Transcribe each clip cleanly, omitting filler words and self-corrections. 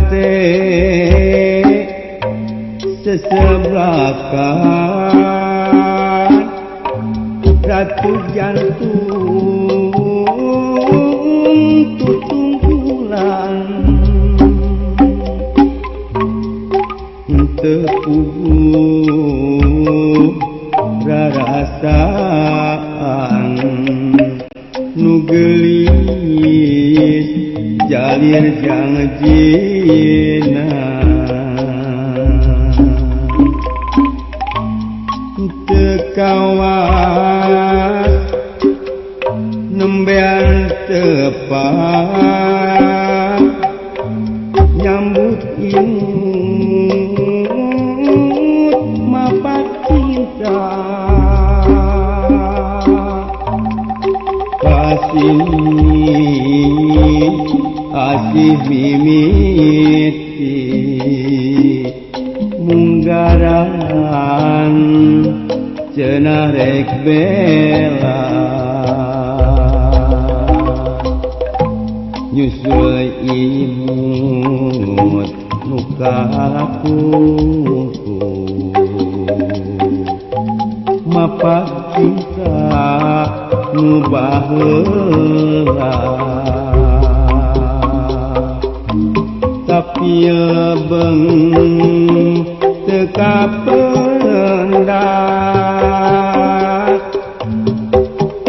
hati sesebrakan ratu jantung tutung bulan tepuguh rarasaan nu gelis jalir jangjina tekawas nembean tepat nyambut imut mapat cinta asih mimiti munggaran cenah rek bela nyusul imut nukaku mapak cinta nu baheula tapi lebeng teka pendak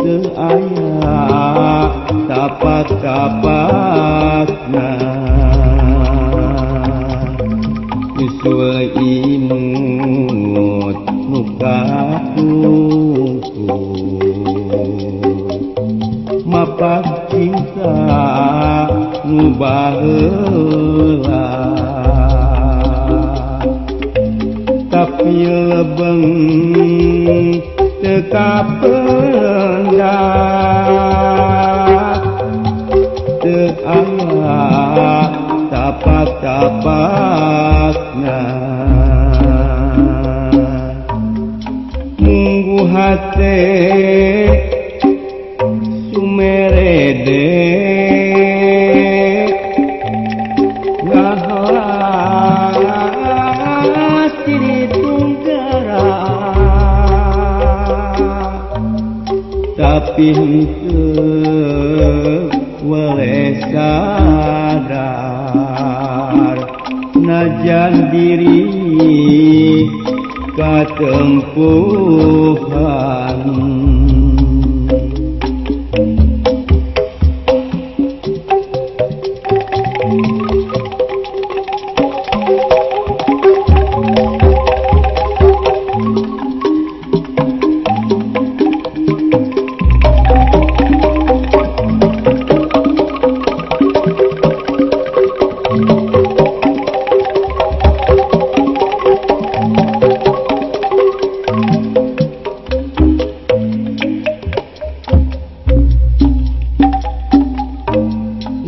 teu aya tapak-tapakna nyusul imut nu kakuku mapak cinta nu baheula tapi lebeng teka pendak teu aya tapak-tapakna munggu hate sumerede ngahalas diri tunggara tapi henteu weleh sadar najan diri katempuhan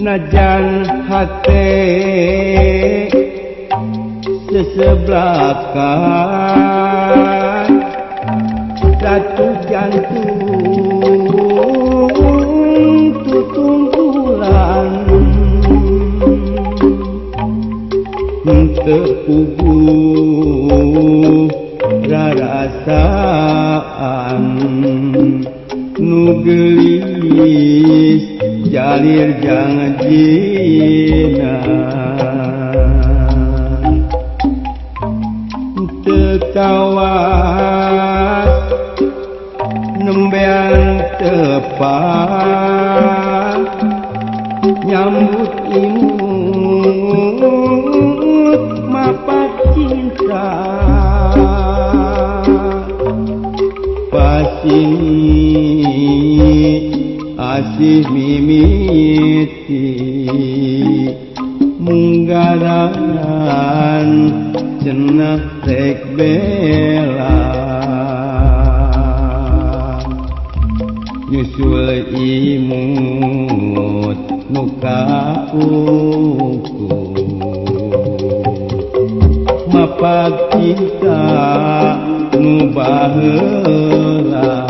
najan hati sesebelakan satu jantung tutung bulan tepuguh rarasaan nu gelis jalir jangjina tekawas nembean tepat nyambut imut mapat cinta asih mimiti munggaran cenah rek bela nyusul imut nu kakuku mapak cinta nu baheula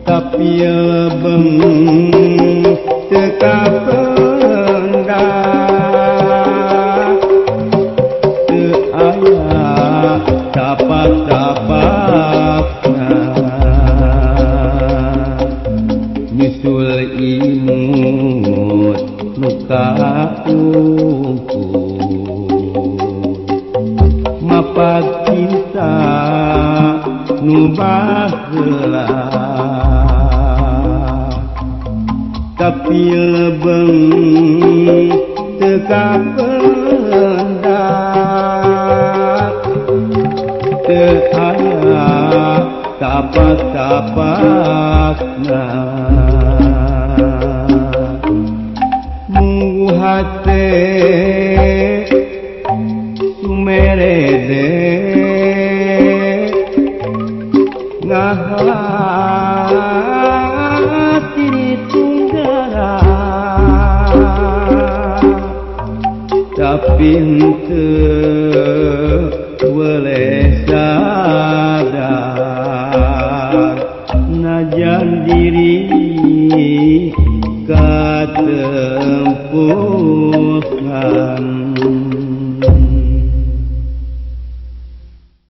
tapi lebeng teka cinta nu baheula tapi lebeng teu kapendak teu aya tapak-tapakna munggu hate sumerede ngahati ditunggara tapi henteu boleh sadar najan diri katempuh